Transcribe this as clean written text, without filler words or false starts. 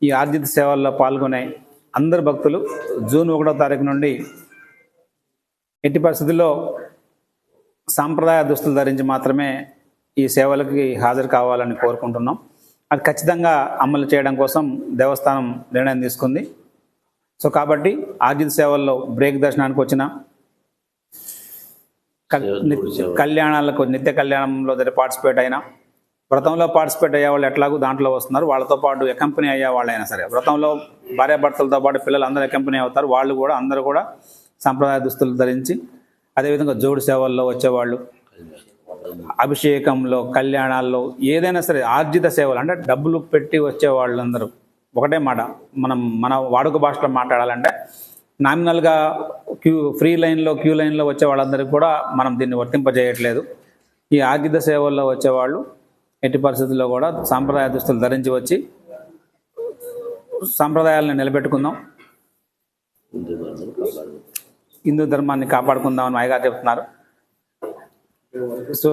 ఈ ఆర్జిత సేవల్లో పాల్గొనే అందరు భక్తులు జూన్ 1వ తారీఖు నుండి ఎట్టి పరిస్థితుల్లో సాంప్రదాయ దుస్తులు ధరించి మాత్రమే ఈ సేవలకి హాజరు కావాలని కోరుకుంటున్నాం. అది ఖచ్చితంగా అమలు చేయడం కోసం దేవస్థానం నిర్ణయం తీసుకుంది. సో కాబట్టి ఆర్జిత సేవల్లో బ్రేక్ దర్శనానికి వచ్చిన కళ్యాణాలకు నిత్య కళ్యాణంలో పార్టిసిపేట్ అయినా, వ్రతంలో పార్టిసిపేట్ అయ్యే వాళ్ళు ఎట్లాగూ దాంట్లో వస్తున్నారు, వాళ్ళతో పాటు అకంపెనీ అయ్యే వాళ్ళైనా సరే, వ్రతంలో భార్యాభర్తలతో పాటు పిల్లలు అందరూ అకంపెనీ అవుతారు, వాళ్ళు కూడా అందరూ కూడా సాంప్రదాయ దుస్తులు ధరించి, అదేవిధంగా జోడు సేవల్లో వచ్చేవాళ్ళు, అభిషేకంలో, కళ్యాణాల్లో ఏదైనా సరే ఆర్జిత సేవలు అంటే డబ్బులు పెట్టి వచ్చే వాళ్ళందరూ ఒకటే మాట, మన వాడుక భాషలో మాట్లాడాలంటే నామినల్గా క్యూ లైన్లో వచ్చే వాళ్ళందరికీ కూడా మనం దీన్ని వర్తింపజేయట్లేదు. ఈ ఆర్జిత సేవల్లో వచ్చేవాళ్ళు ఎట్టి పరిస్థితుల్లో కూడా సాంప్రదాయ దుస్తులు ధరించి వచ్చి సాంప్రదాయాలను నిలబెట్టుకుందాం, హిందూ ధర్మాన్ని కాపాడుకుందామని అయ్యగారు చెప్తున్నారు. సో